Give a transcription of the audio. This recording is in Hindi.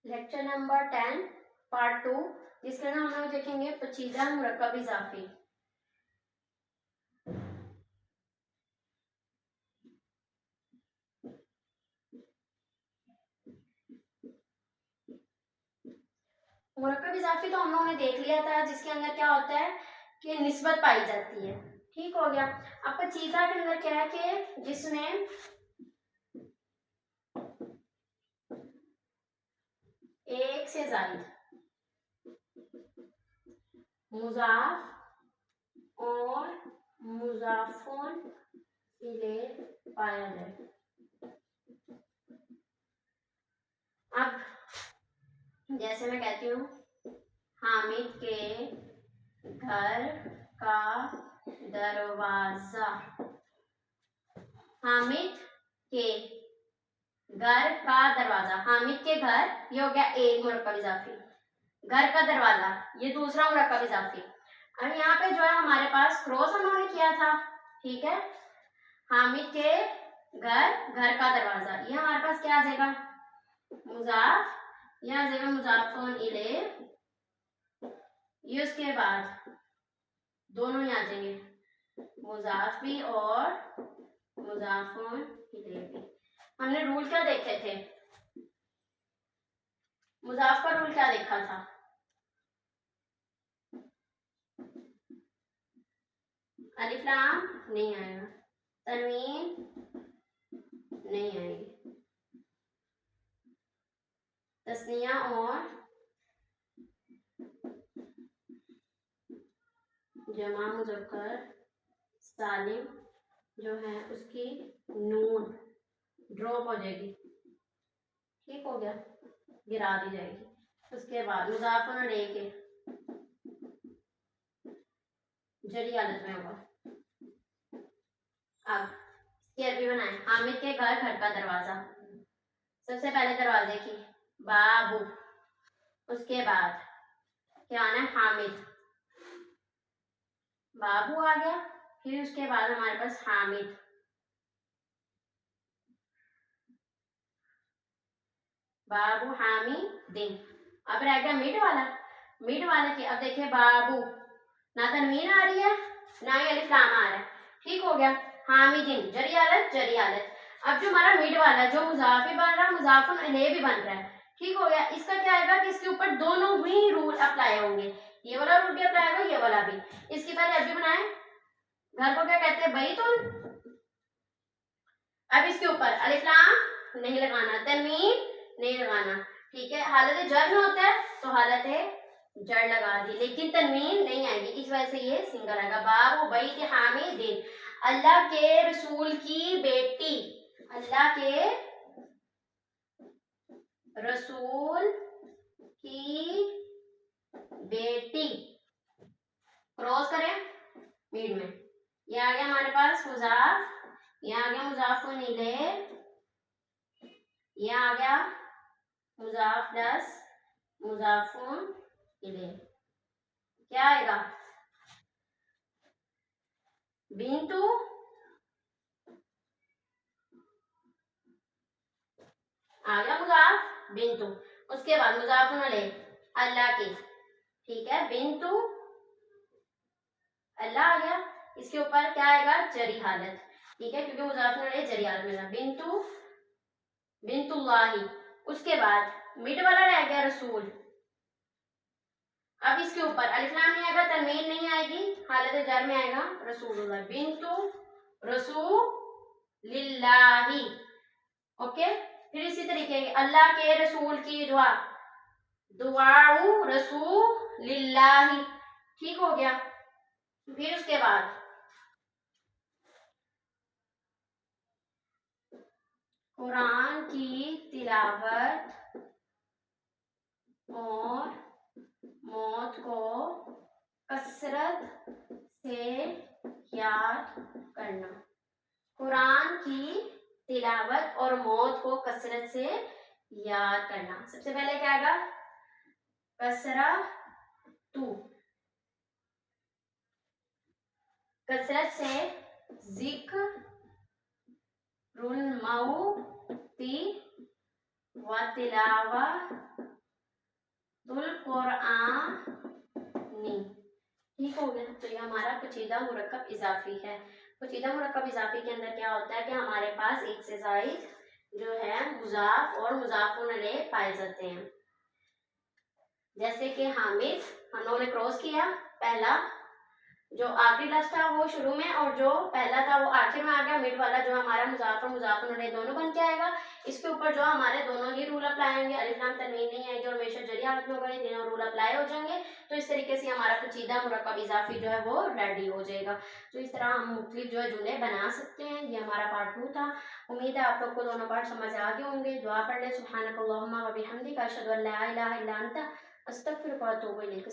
लेक्चर नंबर 10 पार्ट 2 जिसके अंदर हम लोग देखेंगे पेचीदा मुरक्कब इजाफी। मुरक्कब इजाफी तो हम लोगों ने देख लिया था, जिसके अंदर क्या होता है कि निस्बत पाई जाती है। ठीक हो गया। अब पेचीदा के अंदर क्या है कि जिसमें एक से जायद मुजाफ और मुजाफुन इलैह पाया जाए। अब जैसे मैं कहती हूँ हामिद के घर का दरवाजा, हामिद के घर का दरवाजा, हामिद के घर, ये हो गया एक मुरक्कब इजाफी। घर का दरवाजा ये दूसरा मुरक्कब इजाफी। अब यहाँ पे जो है हमारे पास क्रॉस हम लोगों ने किया था। ठीक है, हामिद के घर, घर का दरवाजा, ये हमारे पास क्या आ जाएगा मुजाफ, ये आ जाएगा मुजाफुन इलैह, ये उसके बाद दोनों ही आ जाएंगे मुजाफ भी और मुजाफुन इलैह भी। हमने रूल क्या देखे थे, मुजाफ का रूल क्या देखा था, अलिफ लाम नहीं आएगा, तनवीन नहीं आएगी, तस्निया और जमा मुज़क्कर सालिम जो है उसकी नून ड्रॉप हो जाएगी। ठीक हो गया, गिरा दी जाएगी। उसके बाद मुज़ाफ़र लेके जरी हालत में होगा। अब इसकी अरबी बनाए, हामिद के घर, घर का दरवाजा, सबसे पहले दरवाजे की बाबू, उसके बाद क्या आना है हामिद, बाबू आ गया, फिर उसके बाद हमारे पास हामिद, बाबू हामिदिन। अब रह गया मिड वाला, मिड वाले की अब देखिए बाबू, ना तनवीन आ रही है ना ही अलिफ लाम आ रहा है। ठीक हो गया, हामिदिन जरी हालत, जरी हालत। अब जो हमारा मिड वाला जो मुजाफी बन रहा है, मुजाफुन इलैह भी बन रहा है। ठीक हो गया, इसका क्या आएगा कि इसके ऊपर दोनों ही रूल अप्लाई होंगे, ये वाला रूल भी अप्लाई होगा, ये वाला भी। इसकी पहले अभी बनाए, घर को क्या कहते हैं बैतुल। अब इसके ऊपर अलिफ लाम नहीं लगाना, तनवीन नहीं लगाना। ठीक है, हालत जर में होता है तो हालत है जड़ लगा दी, लेकिन तनवीन नहीं आएगी, इस वजह से ये सिंगल आएगा। बाबू बैत हामिदिन, अल्लाह के रसूल की बेटी, अल्लाह के रसूल की बेटी, क्रॉस करें मिड में, ये आ गया हमारे पास मुजाफ, ये आ गया मुजाफुन इलैह, ये आ गया मुजाफ प्लस मुजाफुन इलैह, क्या आएगा बिंतु, आ गया मुजाफ बिंतु, उसके बाद मुजाफुन इलैह अल्लाह की। ठीक है, बिंतु अल्लाह आ गया, इसके ऊपर क्या आएगा जरी हालत। ठीक है, क्योंकि मुजाफुन इलैह जरी हालत में, बिंतु बिंतुल्लाही। उसके बाद मिड वाला रह गया रसूल, अब इसके ऊपर अलिफ लाम नहीं आएगा, तनवीन नहीं आएगी, हालत जर में आएगा रसूलुल्लाह, बिंतु रसूलिल्लाही। ओके, फिर इसी तरीके की अल्लाह के रसूल की दुआ, दुआउ रसूलिल्लाही। ठीक हो गया, फिर उसके बाद कुरान की तिलावत और मौत को कसरत से याद करना, कुरान की तिलावत और मौत को कसरत से याद करना। सबसे पहले क्या आएगा कसरा तू, कसरत से जिक्रुल मौती व तिलावा दुल कुरआनी। ठीक हो गया। तो ये हमारा पेचीदा मुरक्कब इजाफी है। पेचीदा मुरक्कब इजाफी के अंदर क्या होता है कि हमारे पास एक से जायद जो है मुजाफ और मुजाफुन अलैह पाए जाते हैं। जैसे कि हामिद, हम लोगों ने क्रॉस किया, पहला जो आखिरी लफ्ज था वो शुरू में और जो पहला था वो आखिर में आ गया। मिड वाला जो हमारा मुजाफ और मुजाफुन अलैह दोनों बन के आएगा। इसके ऊपर जो हमारे दोनों ही रूल अप्लाई होंगे, अलिफ लाम तनवीन नहीं आएगी और हमेशा जरी हालत में होगा, तीनों रूल अप्लाई हो जाएंगे। तो इस तरीके से हमारा पेचीदा मुरक्कब इजाफी जो है वो रेडी हो जाएगा। तो इस तरह हम मुख्तलिफ जो है जुमले बना सकते हैं। ये हमारा पार्ट 2 था। उम्मीद है आप लोग को दोनों पार्ट समझ आ गए होंगे। दुआ कर ले, सुब्हानक अल्लाहुम्मा व बिहम्दिक, अशहदु अल्ला इलाहा इल्ला अंता, अस्तगफिरुका व अतूबु इलैक।